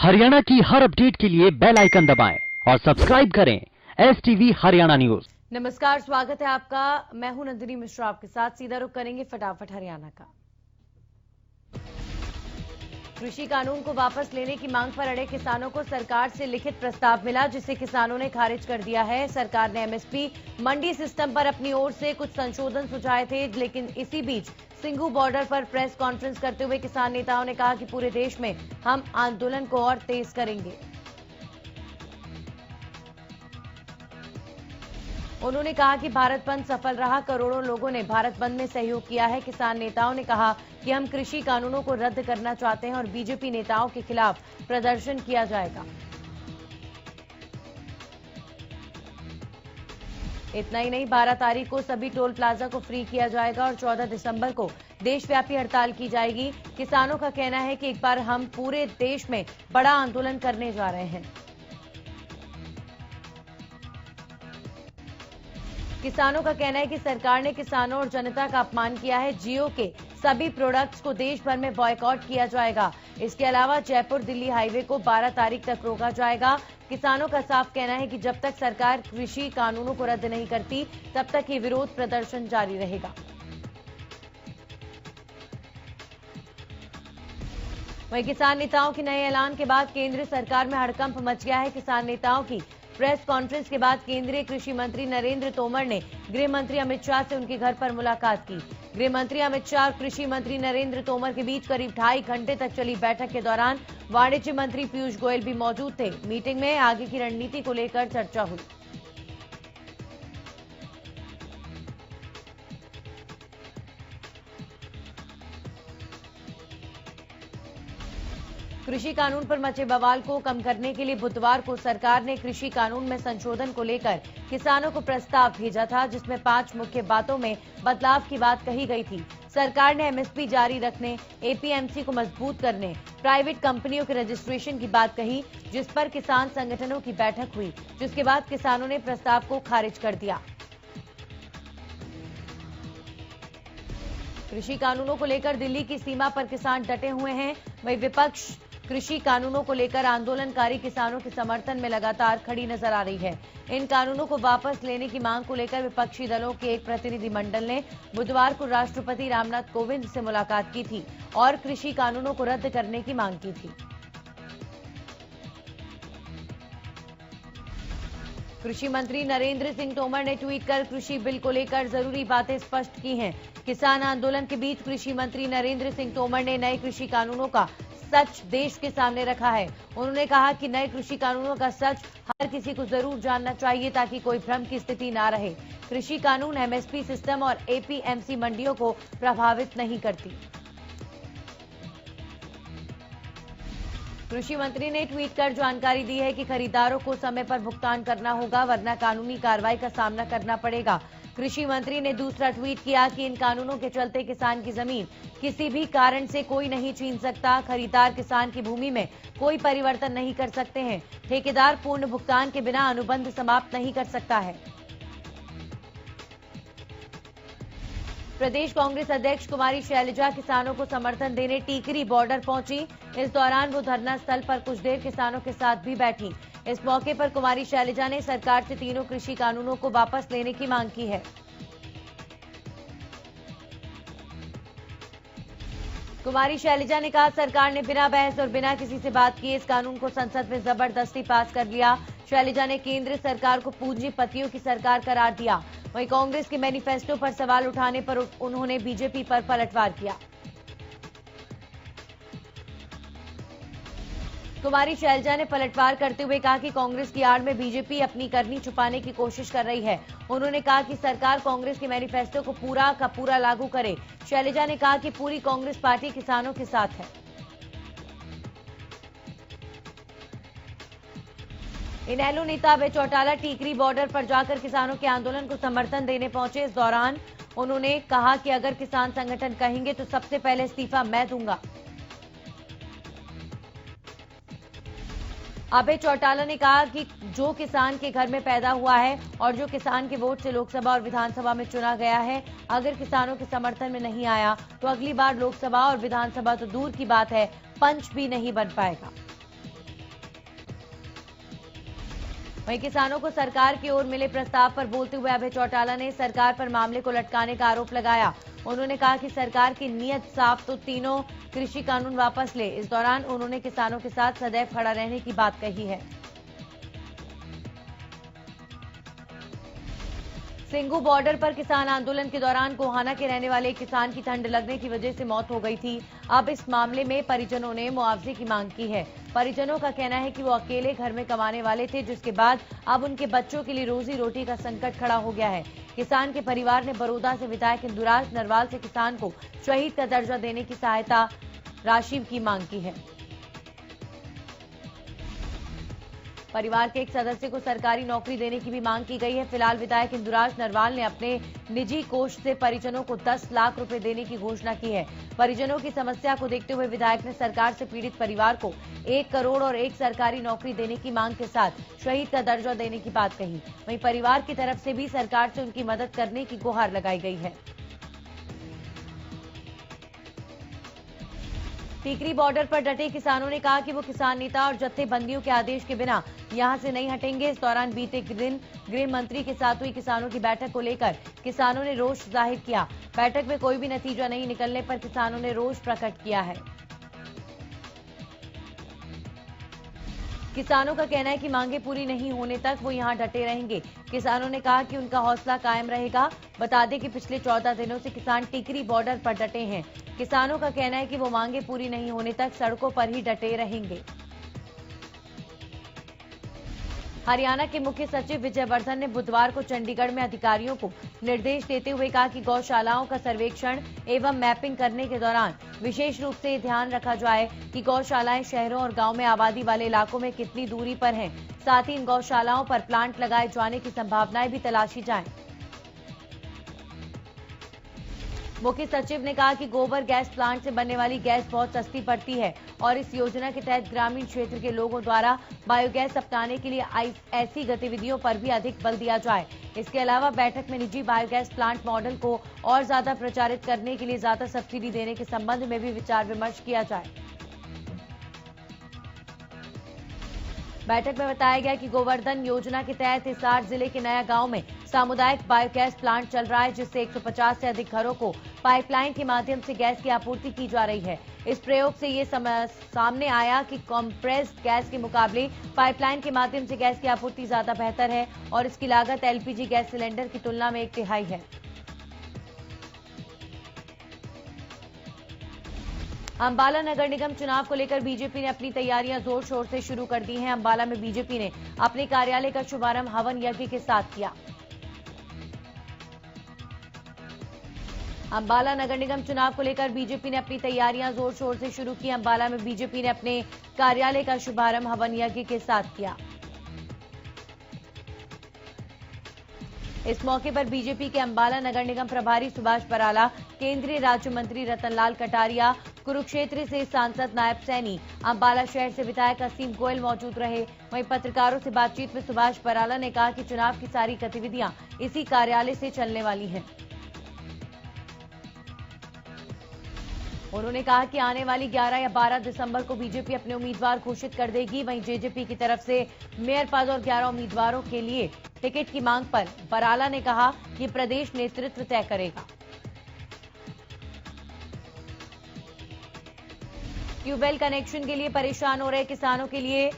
हरियाणा की हर अपडेट के लिए बेल आइकन दबाएं और सब्सक्राइब करें STV हरियाणा न्यूज। नमस्कार, स्वागत है आपका। मैं हूं नंदिनी मिश्रा, आपके साथ सीधा रुख करेंगे फटाफट हरियाणा का। कृषि कानून को वापस लेने की मांग पर अड़े किसानों को सरकार से लिखित प्रस्ताव मिला, जिसे किसानों ने खारिज कर दिया है। सरकार ने एमएसपी मंडी सिस्टम पर अपनी ओर से कुछ संशोधन सुझाए थे, लेकिन इसी बीच सिंघू बॉर्डर पर प्रेस कॉन्फ्रेंस करते हुए किसान नेताओं ने कहा कि पूरे देश में हम आंदोलन को और तेज करेंगे। उन्होंने कहा कि भारत बंद सफल रहा, करोड़ों लोगों ने भारत बंद में सहयोग किया है। किसान नेताओं ने कहा कि हम कृषि कानूनों को रद्द करना चाहते हैं और बीजेपी नेताओं के खिलाफ प्रदर्शन किया जाएगा। इतना ही नहीं, 12 तारीख को सभी टोल प्लाजा को फ्री किया जाएगा और 14 दिसंबर को देशव्यापी हड़ताल की जाएगी। किसानों का कहना है कि एक बार हम पूरे देश में बड़ा आंदोलन करने जा रहे हैं। किसानों का कहना है कि सरकार ने किसानों और जनता का अपमान किया है। जियो के सभी प्रोडक्ट्स को देश भर में बॉयकॉट किया जाएगा। इसके अलावा जयपुर दिल्ली हाईवे को 12 तारीख तक रोका जाएगा। किसानों का साफ कहना है कि जब तक सरकार कृषि कानूनों को रद्द नहीं करती, तब तक ये विरोध प्रदर्शन जारी रहेगा। वहीं किसान नेताओं के नए ऐलान के बाद केंद्र सरकार में हड़कंप मच गया है। किसान नेताओं की प्रेस कॉन्फ्रेंस के बाद केंद्रीय कृषि मंत्री नरेंद्र तोमर ने गृह मंत्री अमित शाह से उनके घर पर मुलाकात की। गृह मंत्री अमित शाह और कृषि मंत्री नरेंद्र तोमर के बीच करीब 2.5 घंटे तक चली बैठक के दौरान वाणिज्य मंत्री पीयूष गोयल भी मौजूद थे। मीटिंग में आगे की रणनीति को लेकर चर्चा हुई। कृषि कानून पर मचे बवाल को कम करने के लिए बुधवार को सरकार ने कृषि कानून में संशोधन को लेकर किसानों को प्रस्ताव भेजा था, जिसमें 5 मुख्य बातों में बदलाव की बात कही गई थी। सरकार ने एमएसपी जारी रखने, एपीएमसी को मजबूत करने, प्राइवेट कंपनियों के रजिस्ट्रेशन की बात कही, जिस पर किसान संगठनों की बैठक हुई, जिसके बाद किसानों ने प्रस्ताव को खारिज कर दिया। कृषि कानूनों को लेकर दिल्ली की सीमा पर किसान डटे हुए हैं। वहीं विपक्ष कृषि कानूनों को लेकर आंदोलनकारी किसानों के समर्थन में लगातार खड़ी नजर आ रही है। इन कानूनों को वापस लेने की मांग को लेकर विपक्षी दलों के एक प्रतिनिधिमंडल ने बुधवार को राष्ट्रपति रामनाथ कोविंद से मुलाकात की थी और कृषि कानूनों को रद्द करने की मांग की थी। कृषि मंत्री नरेंद्र सिंह तोमर ने ट्वीट कर कृषि बिल को लेकर जरूरी बातें स्पष्ट की हैं। किसान आंदोलन के बीच कृषि मंत्री नरेंद्र सिंह तोमर ने नए कृषि कानूनों का सच देश के सामने रखा है। उन्होंने कहा कि नए कृषि कानूनों का सच हर किसी को जरूर जानना चाहिए, ताकि कोई भ्रम की स्थिति ना रहे। कृषि कानून एमएसपी सिस्टम और एपीएमसी मंडियों को प्रभावित नहीं करती। कृषि मंत्री ने ट्वीट कर जानकारी दी है कि खरीदारों को समय पर भुगतान करना होगा, वरना कानूनी कार्रवाई का सामना करना पड़ेगा। कृषि मंत्री ने दूसरा ट्वीट किया कि इन कानूनों के चलते किसान की जमीन किसी भी कारण से कोई नहीं छीन सकता। खरीदार किसान की भूमि में कोई परिवर्तन नहीं कर सकते हैं। ठेकेदार पूर्ण भुगतान के बिना अनुबंध समाप्त नहीं कर सकता है। प्रदेश कांग्रेस अध्यक्ष कुमारी शैलजा किसानों को समर्थन देने टीकरी बॉर्डर पहुंची। इस दौरान वो धरना स्थल पर कुछ देर किसानों के साथ भी बैठी। इस मौके पर कुमारी शैलजा ने सरकार से तीनों कृषि कानूनों को वापस लेने की मांग की है। कुमारी शैलजा ने कहा, सरकार ने बिना बहस और बिना किसी से बात किए इस कानून को संसद में जबरदस्ती पास कर लिया। शैलजा ने केंद्र सरकार को पूंजीपतियों की सरकार करार दिया। वहीं कांग्रेस के मैनिफेस्टो पर सवाल उठाने पर उन्होंने बीजेपी पर पलटवार किया। कुमारी शैलजा ने पलटवार करते हुए कहा कि कांग्रेस की आड़ में बीजेपी अपनी करनी छुपाने की कोशिश कर रही है। उन्होंने कहा कि सरकार कांग्रेस के मैनिफेस्टो को पूरा का पूरा लागू करे। शैलजा ने कहा कि पूरी कांग्रेस पार्टी किसानों के साथ है। इनेलो नेता अभय चौटाला टीकरी बॉर्डर पर जाकर किसानों के आंदोलन को समर्थन देने पहुंचे। इस दौरान उन्होंने कहा कि अगर किसान संगठन कहेंगे तो सबसे पहले इस्तीफा मैं दूंगा। अभय चौटाला ने कहा कि जो किसान के घर में पैदा हुआ है और जो किसान के वोट से लोकसभा और विधानसभा में चुना गया है, अगर किसानों के समर्थन में नहीं आया तो अगली बार लोकसभा और विधानसभा तो दूर की बात है, पंच भी नहीं बन पाएगा। वहीं किसानों को सरकार की ओर मिले प्रस्ताव पर बोलते हुए अभय चौटाला ने सरकार पर मामले को लटकाने का आरोप लगाया। उन्होंने कहा कि सरकार की नीयत साफ तो तीनों कृषि कानून वापस ले। इस दौरान उन्होंने किसानों के साथ सदैव खड़ा रहने की बात कही है। सिंगू बॉर्डर पर किसान आंदोलन के दौरान गोहाना के रहने वाले एक किसान की ठंड लगने की वजह से मौत हो गई थी। अब इस मामले में परिजनों ने मुआवजे की मांग की है। परिजनों का कहना है कि वो अकेले घर में कमाने वाले थे, जिसके बाद अब उनके बच्चों के लिए रोजी रोटी का संकट खड़ा हो गया है। किसान के परिवार ने बड़ौदा से विधायक इंदुराज नरवाल से किसान को शहीद का दर्जा देने की सहायता राशि की मांग की है। परिवार के एक सदस्य को सरकारी नौकरी देने की भी मांग की गई है। फिलहाल विधायक इंदुराज नरवाल ने अपने निजी कोष से परिजनों को 10 लाख रुपए देने की घोषणा की है। परिजनों की समस्या को देखते हुए विधायक ने सरकार से पीड़ित परिवार को 1 करोड़ और 1 सरकारी नौकरी देने की मांग के साथ शहीद का दर्जा देने की बात कही। वहीं परिवार की तरफ से भी सरकार से उनकी मदद करने की गुहार लगाई गई है। टीकरी बॉर्डर पर डटे किसानों ने कहा कि वो किसान नेता और जत्थेबंदियों के आदेश के बिना यहां से नहीं हटेंगे। इस दौरान बीते दिन गृह मंत्री के साथ हुई किसानों की बैठक को लेकर किसानों ने रोष जाहिर किया। बैठक में कोई भी नतीजा नहीं निकलने पर किसानों ने रोष प्रकट किया है। किसानों का कहना है कि मांगे पूरी नहीं होने तक वो यहां डटे रहेंगे। किसानों ने कहा कि उनका हौसला कायम रहेगा। बता दें कि पिछले 14 दिनों से किसान टिकरी बॉर्डर पर डटे हैं। किसानों का कहना है कि वो मांगे पूरी नहीं होने तक सड़कों पर ही डटे रहेंगे। हरियाणा के मुख्य सचिव विजय वर्धन ने बुधवार को चंडीगढ़ में अधिकारियों को निर्देश देते हुए कहा कि गौशालाओं का सर्वेक्षण एवं मैपिंग करने के दौरान विशेष रूप से ध्यान रखा जाए कि गौशालाएं शहरों और गांव में आबादी वाले इलाकों में कितनी दूरी पर हैं। साथ ही इन गौशालाओं पर प्लांट लगाए जाने की संभावनाएं भी तलाशी जाएं। मुख्य सचिव ने कहा कि गोबर गैस प्लांट से बनने वाली गैस बहुत सस्ती पड़ती है और इस योजना के तहत ग्रामीण क्षेत्र के लोगों द्वारा बायोगैस अपनाने के लिए ऐसी गतिविधियों पर भी अधिक बल दिया जाए। इसके अलावा बैठक में निजी बायोगैस प्लांट मॉडल को और ज्यादा प्रचारित करने के लिए ज्यादा सब्सिडी देने के संबंध में भी विचार विमर्श किया जाए। बैठक में बताया गया कि गोवर्धन योजना के तहत हिसार जिले के नया गांव में सामुदायिक बायोगैस प्लांट चल रहा है, जिससे 150 से अधिक घरों को पाइपलाइन के माध्यम से गैस की आपूर्ति की जा रही है। इस प्रयोग से ये सामने आया कि कंप्रेस्ड गैस के मुकाबले पाइपलाइन के माध्यम से गैस की आपूर्ति ज्यादा बेहतर है और इसकी लागत एलपीजी गैस सिलेंडर की तुलना में 1/3 है। अंबाला नगर निगम चुनाव को लेकर बीजेपी ने अपनी तैयारियां जोर शोर से शुरू कर दी हैं। अंबाला में बीजेपी ने अपने कार्यालय का शुभारंभ हवन यज्ञ के साथ किया। अंबाला नगर निगम चुनाव को लेकर बीजेपी ने अपनी तैयारियां जोर शोर से शुरू की। अंबाला में बीजेपी ने अपने कार्यालय का शुभारंभ हवन यज्ञ के साथ किया। इस मौके पर बीजेपी के अंबाला नगर निगम प्रभारी सुभाष बराला, केंद्रीय राज्य मंत्री रतनलाल कटारिया, कुरुक्षेत्र से सांसद नायब सैनी, अंबाला शहर से विधायक असीम गोयल मौजूद रहे। वहीं पत्रकारों से बातचीत में सुभाष बराला ने कहा कि चुनाव की सारी गतिविधियां इसी कार्यालय से चलने वाली हैं। उन्होंने कहा कि आने वाली 11 या 12 दिसंबर को बीजेपी अपने उम्मीदवार घोषित कर देगी। वहीं जेजेपी की तरफ से मेयर पद और 11 उम्मीदवारों के लिए टिकट की मांग पर बराला ने कहा कि प्रदेश नेतृत्व तय करेगा। ट्यूबवेल कनेक्शन के लिए परेशान हो रहे किसानों के लिए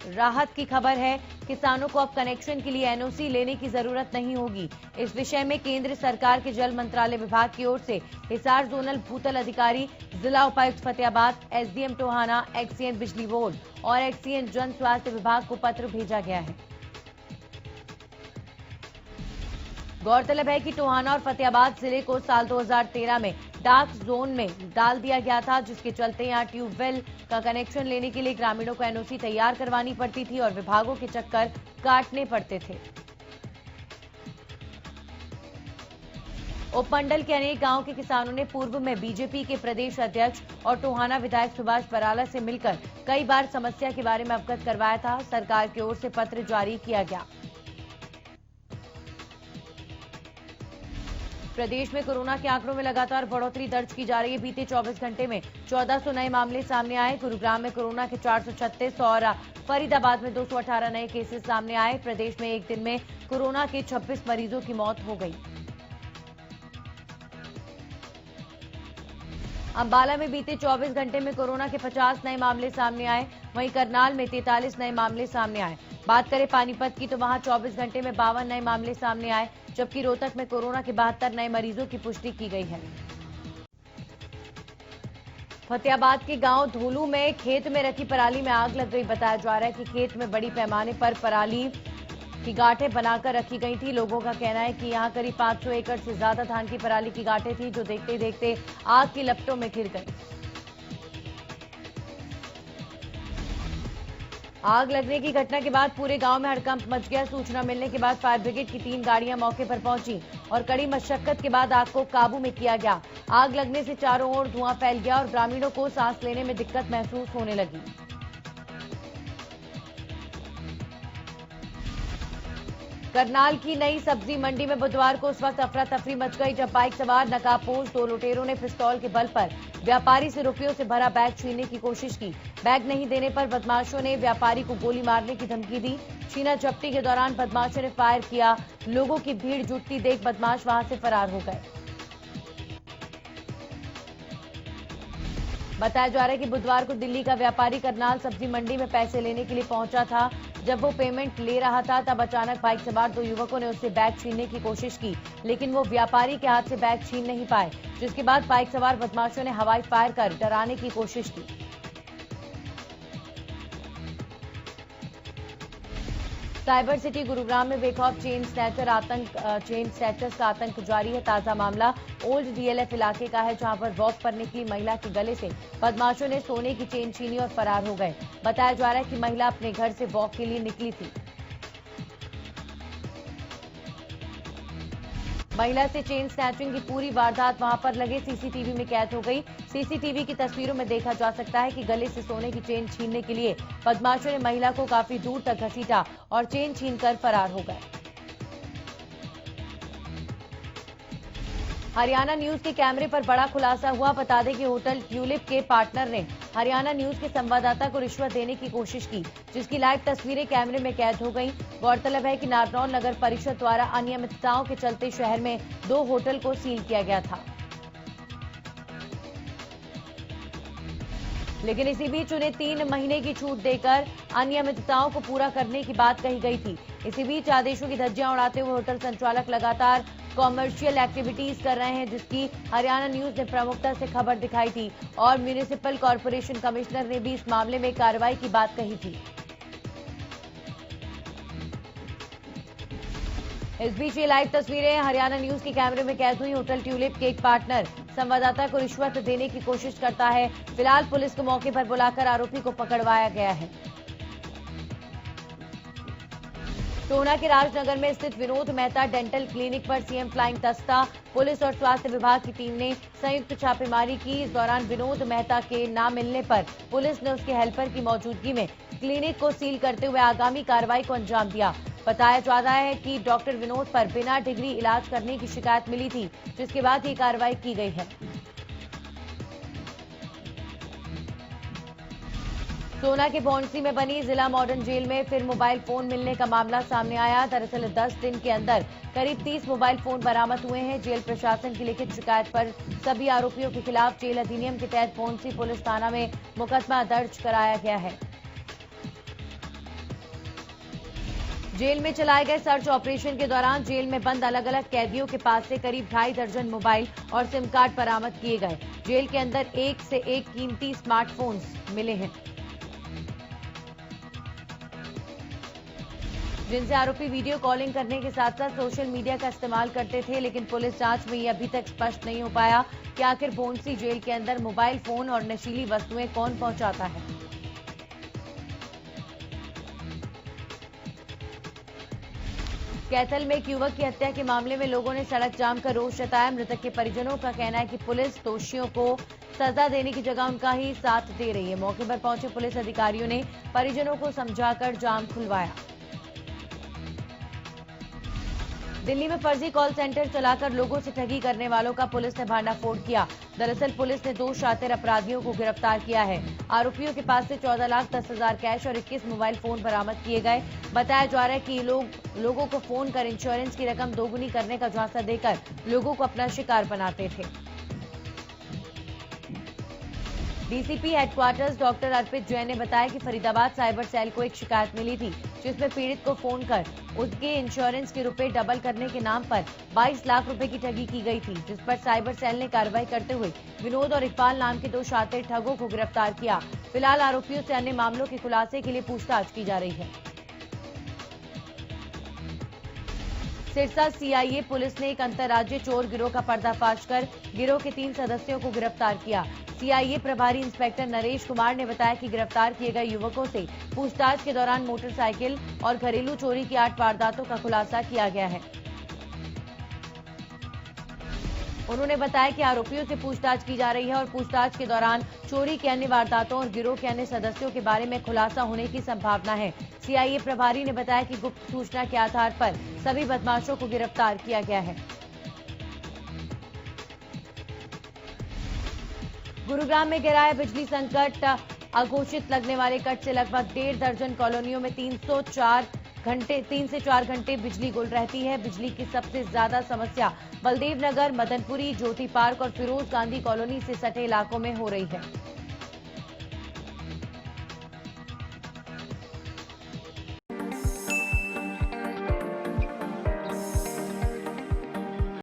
राहत की खबर है। किसानों को अब कनेक्शन के लिए एनओसी लेने की जरूरत नहीं होगी। इस विषय में केंद्र सरकार के जल मंत्रालय विभाग की ओर से हिसार जोनल भूतल अधिकारी, जिला उपायुक्त फतेहाबाद, एसडीएम टोहाना, एक्सीएन बिजली बोर्ड और एक्सीएन जन स्वास्थ्य विभाग को पत्र भेजा गया है। गौरतलब है कि टोहाना और फतेहाबाद जिले को साल 2013 में डार्क जोन में डाल दिया गया था, जिसके चलते यहां ट्यूबवेल का कनेक्शन लेने के लिए ग्रामीणों को एनओसी तैयार करवानी पड़ती थी और विभागों के चक्कर काटने पड़ते थे। उपमंडल के अनेक गांवों के किसानों ने पूर्व में बीजेपी के प्रदेश अध्यक्ष और टोहाना विधायक सुभाष बराला से मिलकर कई बार समस्या के बारे में अवगत करवाया था। सरकार की ओर से पत्र जारी किया गया। प्रदेश में कोरोना के आंकड़ों में लगातार बढ़ोतरी दर्ज की जा रही है। बीते 24 घंटे में 1400 नए मामले सामने आए। गुरुग्राम में कोरोना के 436 और फरीदाबाद में 218 नए केसेस सामने आए। प्रदेश में एक दिन में कोरोना के 26 मरीजों की मौत हो गई। अंबाला में बीते 24 घंटे में कोरोना के 50 नए मामले सामने आए। वहीं करनाल में 43 नए मामले सामने आए। बात करें पानीपत की तो वहां 24 घंटे में 52 नए मामले सामने आए, जबकि रोहतक में कोरोना के 72 नए मरीजों की पुष्टि की गई है। फतेहाबाद के गांव धोलू में खेत में रखी पराली में आग लग गई। बताया जा रहा है कि खेत में बड़ी पैमाने पर पराली की गांठें बनाकर रखी गई थी। लोगों का कहना है कि यहां करीब 500 एकड़ से ज्यादा धान की पराली की गांठें थी, जो देखते देखते आग की लपटों में घिर गई। आग लगने की घटना के बाद पूरे गांव में हड़कंप मच गया। सूचना मिलने के बाद फायर ब्रिगेड की 3 गाड़ियां मौके पर पहुंची और कड़ी मशक्कत के बाद आग को काबू में किया गया। आग लगने से चारों ओर धुआं फैल गया और ग्रामीणों को सांस लेने में दिक्कत महसूस होने लगी। करनाल की नई सब्जी मंडी में बुधवार को उस वक्त अफरा तफरी मच गई जब बाइक सवार नकाबपोश 2 लुटेरों ने पिस्तौल के बल पर व्यापारी से रुपयों से भरा बैग छीनने की कोशिश की। बैग नहीं देने पर बदमाशों ने व्यापारी को गोली मारने की धमकी दी। छीना झपटी के दौरान बदमाशों ने फायर किया। लोगों की भीड़ जुटती देख बदमाश वहां से फरार हो गए। बताया जा रहा है कि बुधवार को दिल्ली का व्यापारी करनाल सब्जी मंडी में पैसे लेने के लिए पहुंचा था। जब वो पेमेंट ले रहा था तब अचानक बाइक सवार 2 युवकों ने उससे बैग छीनने की कोशिश की, लेकिन वो व्यापारी के हाथ से बैग छीन नहीं पाए, जिसके बाद बाइक सवार बदमाशों ने हवाई फायर कर डराने की कोशिश की। साइबर सिटी गुरुग्राम में बेखौफ चेन स्नैचर्स का आतंक जारी है। ताजा मामला ओल्ड डीएलएफ इलाके का है, जहां पर वॉक पर निकली महिला के गले से बदमाशों ने सोने की चेन छीनी और फरार हो गए। बताया जा रहा है कि महिला अपने घर से वॉक के लिए निकली थी। महिला से चेन स्नैचिंग की पूरी वारदात वहां पर लगे सीसीटीवी में कैद हो गई। सीसीटीवी की तस्वीरों में देखा जा सकता है कि गले से सोने की चेन छीनने के लिए बदमाशों ने महिला को काफी दूर तक घसीटा और चेन छीनकर फरार हो गए। हरियाणा न्यूज के कैमरे पर बड़ा खुलासा हुआ। बता दें कि होटल ट्यूलिप के पार्टनर ने हरियाणा न्यूज के संवाददाता को रिश्वत देने की कोशिश की, जिसकी लाइव तस्वीरें कैमरे में कैद हो गईं। गौरतलब है कि नारनौल नगर परिषद द्वारा अनियमितताओं के चलते शहर में 2 होटल को सील किया गया था, लेकिन इसी बीच उन्हें 3 महीने की छूट देकर अनियमितताओं को पूरा करने की बात कही गई थी। इसी बीच आदेशों की धज्जियां उड़ाते हुए होटल संचालक लगातार कॉमर्शियल एक्टिविटीज कर रहे हैं, जिसकी हरियाणा न्यूज ने प्रमुखता से खबर दिखाई थी और म्यूनिसिपल कॉर्पोरेशन कमिश्नर ने भी इस मामले में कार्रवाई की बात कही थी। इस बीच ये लाइव तस्वीरें हरियाणा न्यूज के कैमरे में कैद हुई। होटल ट्यूलिप के एक पार्टनर संवाददाता को रिश्वत देने की कोशिश करता है। फिलहाल पुलिस को मौके पर बुलाकर आरोपी को पकड़वाया गया है। टोना के राजनगर में स्थित विनोद मेहता डेंटल क्लिनिक पर सीएम फ्लाइंग दस्ता, पुलिस और स्वास्थ्य विभाग की टीम ने संयुक्त छापेमारी की। इस दौरान विनोद मेहता के न मिलने पर पुलिस ने उसके हेल्पर की मौजूदगी में क्लिनिक को सील करते हुए आगामी कार्रवाई को अंजाम दिया। बताया जा रहा है कि डॉक्टर विनोद पर बिना डिग्री इलाज करने की शिकायत मिली थी, जिसके बाद ये कार्रवाई की गई है। सोना के भौंडसी में बनी जिला मॉडर्न जेल में फिर मोबाइल फोन मिलने का मामला सामने आया। दरअसल 10 दिन के अंदर करीब 30 मोबाइल फोन बरामद हुए हैं। जेल प्रशासन की लिखित शिकायत पर सभी आरोपियों के खिलाफ जेल अधिनियम के तहत भौंडसी पुलिस थाना में मुकदमा दर्ज कराया गया है। जेल में चलाए गए सर्च ऑपरेशन के दौरान जेल में बंद अलग अलग कैदियों के पास से करीब 2.5 दर्जन मोबाइल और सिम कार्ड बरामद किए गए। जेल के अंदर एक से एक कीमती स्मार्टफोन्स मिले हैं, जिनसे आरोपी वीडियो कॉलिंग करने के साथ साथ सोशल मीडिया का इस्तेमाल करते थे। लेकिन पुलिस जांच में ये अभी तक स्पष्ट नहीं हो पाया कि आखिर भौंडसी जेल के अंदर मोबाइल फोन और नशीली वस्तुएं कौन पहुंचाता है। कैथल में एक युवक की हत्या के मामले में लोगों ने सड़क जाम कर रोष जताया। मृतक के परिजनों का कहना है कि पुलिस दोषियों को सजा देने की जगह उनका ही साथ दे रही है। मौके पर पहुंचे पुलिस अधिकारियों ने परिजनों को समझाकर जाम खुलवाया। दिल्ली में फर्जी कॉल सेंटर चलाकर लोगों से ठगी करने वालों का पुलिस ने भांडाफोड़ किया। दरअसल पुलिस ने 2 शातिर अपराधियों को गिरफ्तार किया है। आरोपियों के पास से 14,10,000 कैश और 21 मोबाइल फोन बरामद किए गए। बताया जा रहा है कि लोगों को फोन कर इंश्योरेंस की रकम दोगुनी करने का झांसा देकर लोगों को अपना शिकार बनाते थे। डीसीपी हेडक्वार्टर्स डॉक्टर अर्पित जैन ने बताया कि फरीदाबाद साइबर सेल को एक शिकायत मिली थी, जिसमें पीड़ित को फोन कर उसके इंश्योरेंस के रुपए डबल करने के नाम पर 22 लाख रुपए की ठगी की गई थी, जिस पर साइबर सेल ने कार्रवाई करते हुए विनोद और इकबाल नाम के 2 शातिर ठगों को गिरफ्तार किया। फिलहाल आरोपियों से अन्य मामलों के खुलासे के लिए पूछताछ की जा रही है। सिरसा सीआईए पुलिस ने एक अंतर्राज्यीय चोर गिरोह का पर्दाफाश कर गिरोह के 3 सदस्यों को गिरफ्तार किया। सीआईए प्रभारी इंस्पेक्टर नरेश कुमार ने बताया कि गिरफ्तार किए गए युवकों से पूछताछ के दौरान मोटरसाइकिल और घरेलू चोरी की 8 वारदातों का खुलासा किया गया है। उन्होंने बताया कि आरोपियों से पूछताछ की जा रही है और पूछताछ के दौरान चोरी के अन्य वारदातों और गिरोह के अन्य सदस्यों के बारे में खुलासा होने की संभावना है। सीआईए प्रभारी ने बताया कि गुप्त सूचना के आधार पर सभी बदमाशों को गिरफ्तार किया गया है। गुरुग्राम में गिराया बिजली संकट। अघोषित लगने वाले कट से लगभग 1.5 दर्जन कॉलोनियों में 3 से 4 घंटे बिजली गुल रहती है। बिजली की सबसे ज्यादा समस्या बलदेव नगर, मदनपुरी, ज्योति पार्क और फिरोज गांधी कॉलोनी से सटे इलाकों में हो रही है।